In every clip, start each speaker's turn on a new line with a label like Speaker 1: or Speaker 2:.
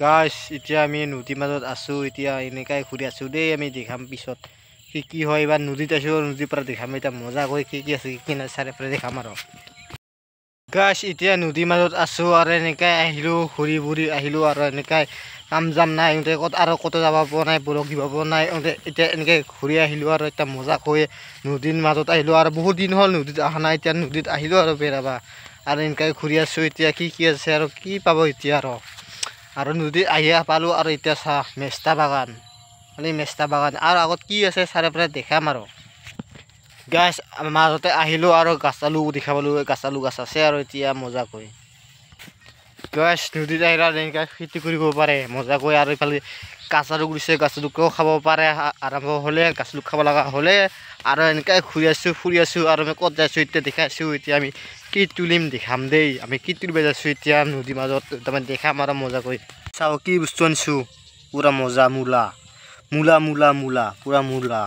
Speaker 1: গাইছ এতিয়া আমি নদীৰ মাজত আছোঁ এতিয়া এনেকাই ঘূৰি আছোঁ দেই আমি দেখাম পিছত কি হয় এবাৰ নদীত আছোঁ নদীৰ পৰা দেখাম এতিয়া মজা কৰি কি আছে কি নাই চাৰিওফালে দেখাম আৰু গাইছ এতিয়া নদীৰ মাজত আছোঁ আৰু এনেকাই আহিলোঁ ঘূৰি ঘূৰি আহিলোঁ আৰু এনেকাই কাম জাম নাই ইহঁতে ক'ত যাব পৰা নাই বৰক দিব পৰা নাই এতিয়া এনেকৈ ঘূৰি আহিলোঁ আৰু এতিয়া মজা কৰি নদীৰ মাজত আহিলোঁ আৰু বহুত দিন হ'ল নদীত অহা নাই এতিয়া নদীত আহিলোঁ আৰু বেৰাবা আৰু এনেকৈ ঘূৰি আছোঁ এতিয়া কি আছে আৰু কি পাব এতিয়া আৰু নদীত আহিয়া পালোঁ আৰু এতিয়া চাহ মেষ্টা বাগান মেষ্টা বাগান আৰু আগত কি আছে চাৰিওফালে দেখাম আৰু গাছ মাজতে আহিলোঁ আৰু গাছ আলু দেখা পালোঁ গাছ আলু গাছ আছে আৰু এতিয়া মজাকৈ গাছ নদীত আহিলে এনেকৈ খেতি কৰিব পাৰে মজাকৈ আৰু এইফালে গাছ আলু কৰিছে গাছ আলুকেও খাব পাৰে আৰম্ভ হ'লে গাছ আলু খাব লগা হ'লে আৰু এনেকৈ ঘূৰি আছোঁ ফুৰি আছোঁ আৰু আমি ক'ত যাইছোঁ এতিয়া দেখাইছোঁ এতিয়া আমি কি তুলিম দেখাম দেই আমি কি তুলিব যাইছোঁ এতিয়া নদীৰ মাজত তাৰমানে দেখাম আৰু মজাকৈ চাওঁ কি বস্তু আনিছোঁ পুৰা মজা মূলা মূলা মূলা মূলা পুৰা মূলা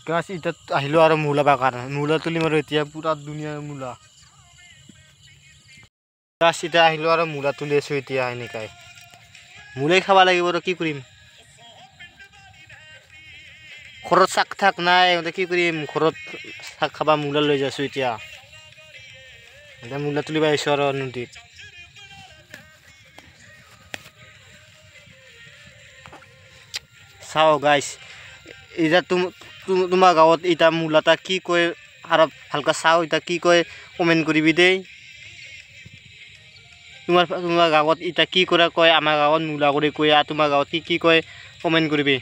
Speaker 1: গাছ এতিয়া আহিলোঁ আৰু মূলা বাগান মূলা তুলিম আৰু এতিয়া পুৰা ধুনীয়া মূলা গাছ এতিয়া আহিলোঁ আৰু মূলা তুলি আছোঁ এতিয়া এনেকাই মূলাই খাব লাগিব আৰু কি কৰিম ঘৰত শাক থাক নাই কি কৰিম ঘৰত শাক খাব মূলা লৈ যাইছোঁ এতিয়া মূলা তুলিব আহিছোঁ আৰু নদীত চাওঁ গাইছ এতিয়া তোমাৰ গাঁৱত এতিয়া মূলাটা কি কয় আৰু ভালকৈ চাওঁ এতিয়া কি কয় কমেণ্ট কৰিবি দেই তোমাৰ গাঁৱত এতিয়া কি কৰে কয় আমাৰ গাঁৱত মূলা কৰি কয় আৰু তোমাৰ গাঁৱত কি কয় কমেণ্ট কৰিবি।